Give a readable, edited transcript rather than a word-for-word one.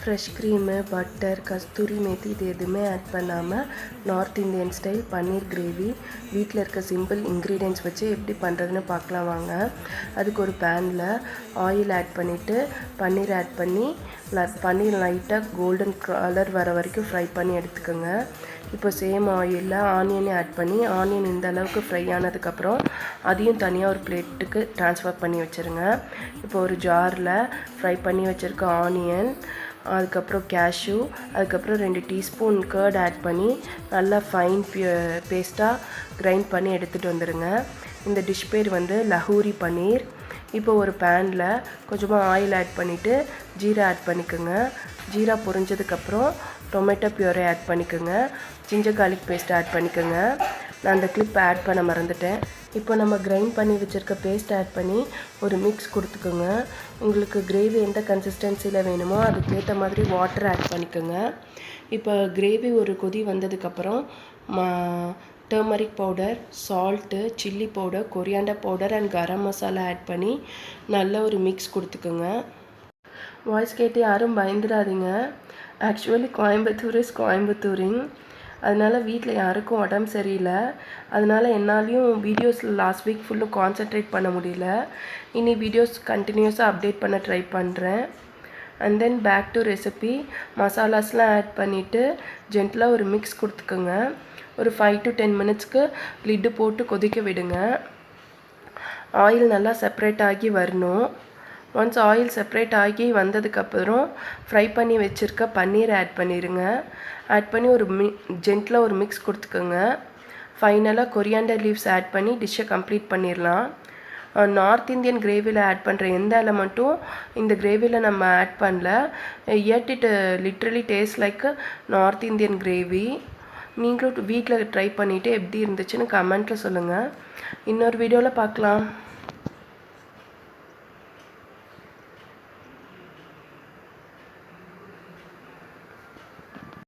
Fresh cream, butter, கஸ்தூரி மேத்தி இது எதுவுமே add பண்ணாமல் நார்த் இந்தியன் ஸ்டைல் பன்னீர் கிரேவி வீட்டில் இருக்க சிம்பிள் இன்க்ரீடியன்ட்ஸ் வச்சு எப்படி பண்ணுறதுன்னு பார்க்கலாம் வாங்க. அதுக்கு ஒரு பேனில் ஆயில் ஆட் பண்ணிவிட்டு பன்னீர் ஆட் பண்ணி பன்னீர் லைட்டாக கோல்டன் கலர் வர வரைக்கும் ஃப்ரை பண்ணி எடுத்துக்கோங்க. இப்போ சேம் ஆயிலில் ஆனியனை ஆட் பண்ணி ஆனியன் இந்த அளவுக்கு ஃப்ரை ஆனதுக்கப்புறம் அதையும் தனியாக ஒரு பிளேட்டுக்கு ட்ரான்ஸ்ஃபர் பண்ணி வச்சுருங்க. இப்போ ஒரு ஜாரில் ஃப்ரை பண்ணி வச்சுருக்க ஆனியன், அதுக்கப்புறம் கேஷ்யூ, அதுக்கப்புறம் 2 டீஸ்பூன் கர்ட் ஆட் பண்ணி நல்லா ஃபைன் பேஸ்ட்டாக கிரைண்ட் பண்ணி எடுத்துகிட்டு வந்துடுங்க. இந்த டிஷ் பேர் வந்து லஹூரி பன்னீர். இப்போ ஒரு பேனில் கொஞ்சமாக ஆயில் ஆட் பண்ணிவிட்டு ஜீரா ஆட் பண்ணிக்கோங்க. ஜீரா பொரிஞ்சதுக்கப்புறம் டொமேட்டோ பியூரை ஆட் பண்ணிக்கோங்க. ஜிஞ்சர் கார்லிக் பேஸ்ட் ஆட் பண்ணிக்கோங்க. நான் அந்த கிளிப் ஆட் பண்ண மறந்துட்டேன். இப்போ நம்ம கிரைண்ட் பண்ணி வச்சுருக்க பேஸ்ட் ஆட் பண்ணி ஒரு மிக்ஸ் கொடுத்துக்கோங்க. உங்களுக்கு கிரேவி எந்த கன்சிஸ்டன்சியில் வேணுமோ அதுக்கேற்ற மாதிரி வாட்டர் ஆட் பண்ணிக்கோங்க. இப்போ கிரேவி ஒரு கொதி வந்ததுக்கப்புறம் turmeric powder, salt, chilli powder, coriander powder and garam masala add பண்ணி நல்ல ஒரு மிக்ஸ் கொடுத்துக்கோங்க. வாய்ஸ் கேட்டு யாரும் பயந்துடாதீங்க. ஆக்சுவலி கோயம்புத்தூர் இஸ் கோயம்புத்தூரிங். அதனால் வீட்டில் யாருக்கும் உடம்பு சரியில்லை. அதனால் என்னாலையும் வீடியோஸில் லாஸ்ட் வீக் ஃபுல்லும் கான்சென்ட்ரேட் பண்ண முடியல. இனி வீடியோஸ் கண்டினியூஸாக அப்டேட் பண்ண ட்ரை பண்ணுறேன். And then back to recipe. மசாலாஸ்லாம் ஆட் பண்ணிவிட்டு ஜென்டலாக ஒரு மிக்ஸ் கொடுத்துக்கோங்க. ஒரு 5 to 10 மினிட்ஸ்க்கு லிட்டு போட்டு கொதிக்க விடுங்க. ஆயில் நல்லா செப்ரேட் ஆகி வரணும். ஒன்ஸ் ஆயில் செப்ரேட் ஆகி வந்ததுக்கப்புறம் ஃப்ரை பண்ணி வச்சுருக்க பன்னீர் ஆட் பண்ணிடுங்க. ஆட் பண்ணி ஒரு ஜென்டலாக ஒரு மிக்ஸ் கொடுத்துக்கோங்க. ஃபைனலாக கொரியாண்டர் லீவ்ஸ் ஆட் பண்ணி டிஷ்ஷை கம்ப்ளீட் பண்ணிடலாம். நார்த் இந்தியன் கிரேவியில் ஆட் பண்ணுற எந்த எலமெண்ட்டும் இந்த கிரேவியில் நம்ம ஆட் பண்ணல. yet it literally taste like north Indian gravy. நீங்களும் வீட்டில் ட்ரை பண்ணிவிட்டு எப்படி இருந்துச்சுன்னு கமெண்ட்டில் சொல்லுங்கள். இன்னொரு வீடியோவில் பார்க்கலாம்.